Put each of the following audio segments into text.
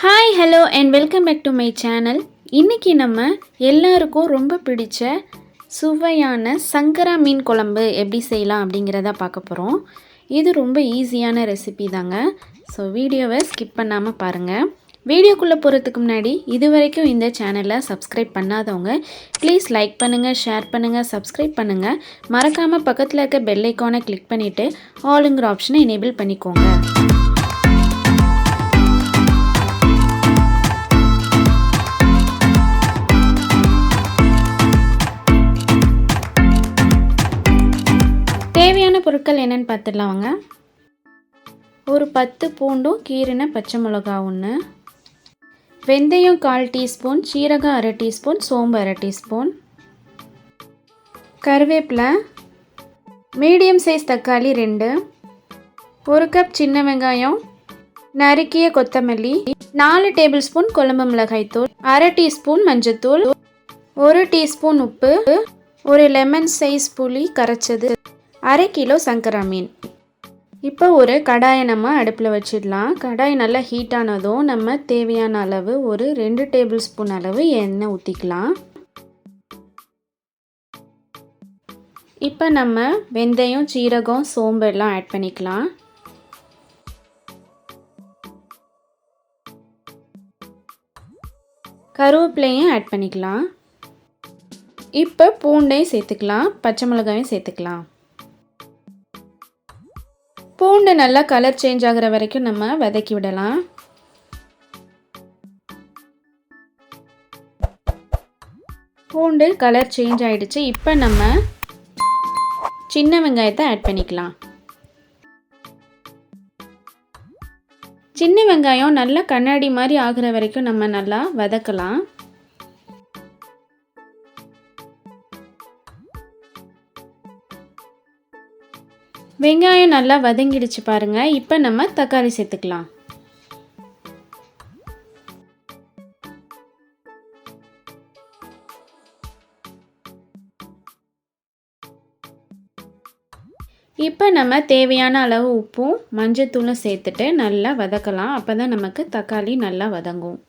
Hi hello and welcome back to my channel. இன்றைக்கி நம்ம எல்லாருக்கும் ரொம்ப பிடிச்ச சுவையான சங்கரா மீன் குழம்பு எப்படி செய்யலாம் அப்படிங்கிறத பார்க்க போகிறோம். இது ரொம்ப ஈஸியான ரெசிபி தாங்க. ஸோ வீடியோவை ஸ்கிப் பண்ணாமல் பாருங்கள். வீடியோக்குள்ளே போகிறதுக்கு முன்னாடி இது வரைக்கும் இந்த சேனலை சப்ஸ்கிரைப் பண்ணாதவங்க ப்ளீஸ் லைக் பண்ணுங்கள், ஷேர் பண்ணுங்கள், சப்ஸ்கிரைப் பண்ணுங்கள். மறக்காமல் பக்கத்தில் இருக்க பெல் ஐக்கானை கிளிக் பண்ணிவிட்டு ஆளுங்கிற ஆப்ஷனை எனேபிள் பண்ணிக்கோங்க. தேவையான பொருட்கள் என்னென்னு பார்த்துடலாம் வாங்க. ஒரு 10 பூண்டும் கீறின பச்சை மிளகா 1, வெந்தயம் 1/4 டீஸ்பூன், சீரகம் 1/2 டீஸ்பூன், சோம்பு 1/2 டீஸ்பூன், கருவேப்பிலை, மீடியம் சைஸ் தக்காளி 2, 1 கப் சின்ன வெங்காயம், நறுக்கிய கொத்தமல்லி, 4 டேபிள் ஸ்பூன் குழம்பு மிளகாய்த்தூள், 1/2 டீஸ்பூன் மஞ்சத்தூள், 1 டீஸ்பூன் உப்பு, ஒரு லெமன் சைஸ் புளி கரைச்சது, 1/2 கிலோ சங்கரா மீன். இப்போ ஒரு கடாயை நம்ம அடுப்பில் வச்சிடலாம். கடாய் நல்லா ஹீட் ஆனதும் நம்ம தேவையான அளவு ஒரு 2 டேபிள் ஸ்பூன் அளவு எண்ணெய் ஊற்றிக்கலாம். இப்போ நம்ம வெந்தயம், சீரகம், சோம்பு எல்லாம் ஆட் பண்ணிக்கலாம். கருவேப்பிலையும் ஆட் பண்ணிக்கலாம். இப்போ பூண்டையும் சேர்த்துக்கலாம், பச்சை மிளகாயும் சேர்த்துக்கலாம். பூண்டு நல்லா கலர் சேஞ்ச் ஆகிற வரைக்கும் நம்ம வதக்கி விடலாம். பூண்டு கலர் சேஞ்ச் ஆகிடுச்சு. இப்போ நம்ம சின்ன வெங்காயத்தை ஆட் பண்ணிக்கலாம். சின்ன வெங்காயம் நல்லா கண்ணாடி மாதிரி ஆகிற வரைக்கும் நம்ம நல்லா வதக்கலாம். வெங்காயம் நல்லா வதங்கிடுச்சு பாருங்கள். இப்போ நம்ம தக்காளி சேர்த்துக்கலாம். இப்போ நம்ம தேவையான அளவு உப்பும் மஞ்சத்தூளும் சேர்த்துட்டு நல்லா வதக்கலாம். அப்போ தான் நமக்கு தக்காளி நல்லா வதங்கும்.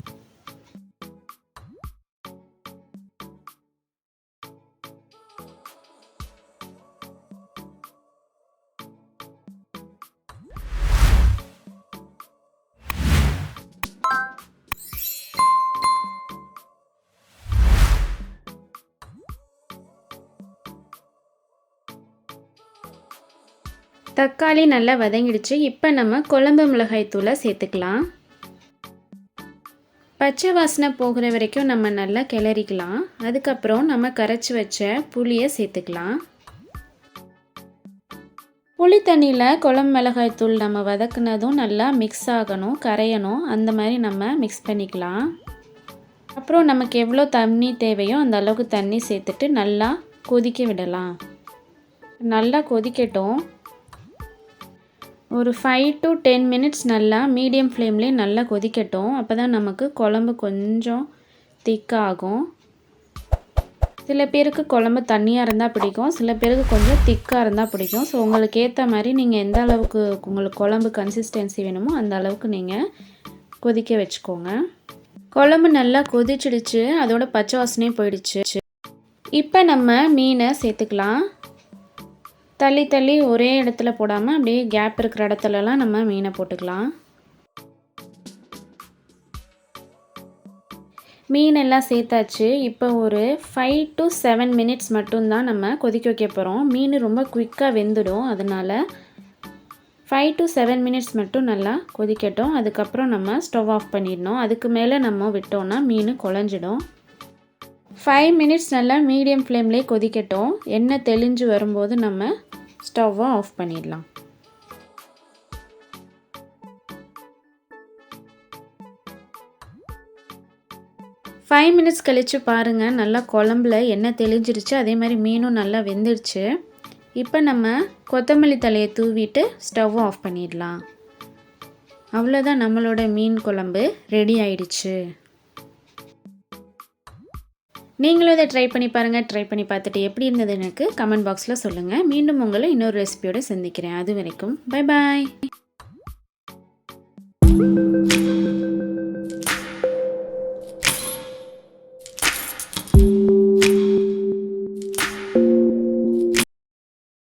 தக்காளி நல்லா வதங்கிடுச்சு. இப்போ நம்ம குழம்பு மிளகாய்த்தூளை சேர்த்துக்கலாம். பச்சை வாசனை போகிற வரைக்கும் நம்ம நல்லா கிளறிக்கலாம். அதுக்கப்புறம் நம்ம கரைச்சி வச்ச புளியை சேர்த்துக்கலாம். புளி தண்ணியில் குழம்பு மிளகாய்த்தூள் நம்ம வதக்குனதும் நல்லா மிக்ஸ் ஆகணும், கரையணும். அந்த மாதிரி நம்ம மிக்ஸ் பண்ணிக்கலாம். அப்புறம் நமக்கு எவ்வளோ தண்ணி தேவையோ அந்த அளவுக்கு தண்ணி சேர்த்துட்டு நல்லா கொதிக்க விடலாம். நல்லா கொதிக்கட்டும். ஒரு 5 to 10 மினிட்ஸ் நல்லா மீடியம் ஃப்ளேம்லேயே நல்லா கொதிக்கட்டும். அப்போ தான் நமக்கு குழம்பு கொஞ்சம் திக்காகும். சில பேருக்கு குழம்பு தண்ணியாக இருந்தால் பிடிக்கும், சில பேருக்கு கொஞ்சம் திக்காக இருந்தால் பிடிக்கும். ஸோ உங்களுக்கு ஏற்ற மாதிரி நீங்கள் எந்த அளவுக்கு உங்களுக்கு குழம்பு கன்சிஸ்டன்சி வேணுமோ அந்த அளவுக்கு நீங்கள் கொதிக்க வச்சுக்கோங்க. குழம்பு நல்லா கொதிச்சிடுச்சு, அதோட பச்சை வாசனையும் போயிடுச்சு. இப்போ நம்ம மீனை சேர்த்துக்கலாம். தள்ளி தள்ளி ஒரே இடத்துல போடாமல் அப்படியே கேப் இருக்கிற இடத்துலலாம் நம்ம மீனை போட்டுக்கலாம். மீனெல்லாம் சேர்த்தாச்சு. இப்போ ஒரு 5 to 7 மினிட்ஸ் மட்டும்தான் நம்ம கொதிக்க வைக்க போகிறோம். மீன் ரொம்ப குயிக்காக வெந்துடும். அதனால் 5 to 7 மினிட்ஸ் மட்டும் நல்லா கொதிக்கட்டும். அதுக்கப்புறம் நம்ம ஸ்டவ் ஆஃப் பண்ணிடணும். அதுக்கு மேலே நம்ம விட்டோம்னா மீன் குழஞ்சிடும். 5 மினிட்ஸ் நல்லா மீடியம் ஃப்ளேம்லேயே கொதிக்கட்டும். எண்ணெய் தெளிஞ்சு வரும்போது நம்ம ஸ்டவ்வை ஆஃப் பண்ணிடலாம். ஃபைவ் மினிட்ஸ் கழித்து பாருங்கள், நல்லா குழம்புல எண்ணெய் தெளிஞ்சிருச்சு. அதே மாதிரி மீனும் நல்லா வெந்துடுச்சு. இப்போ நம்ம கொத்தமல்லி தழையை தூவிட்டு ஸ்டவ் ஆஃப் பண்ணிடலாம். அவ்வளோதான், நம்மளோட மீன் குழம்பு ரெடி ஆயிடுச்சு. நீங்களும் இதை ட்ரை பண்ணி பாருங்கள். ட்ரை பண்ணி பார்த்துட்டு எப்படி இருந்தது எனக்கு கமெண்ட் பாக்ஸில் சொல்லுங்கள். மீண்டும் உங்களை இன்னொரு ரெசிபியோடு சந்திக்கிறேன். அது வரைக்கும் பை பாய்.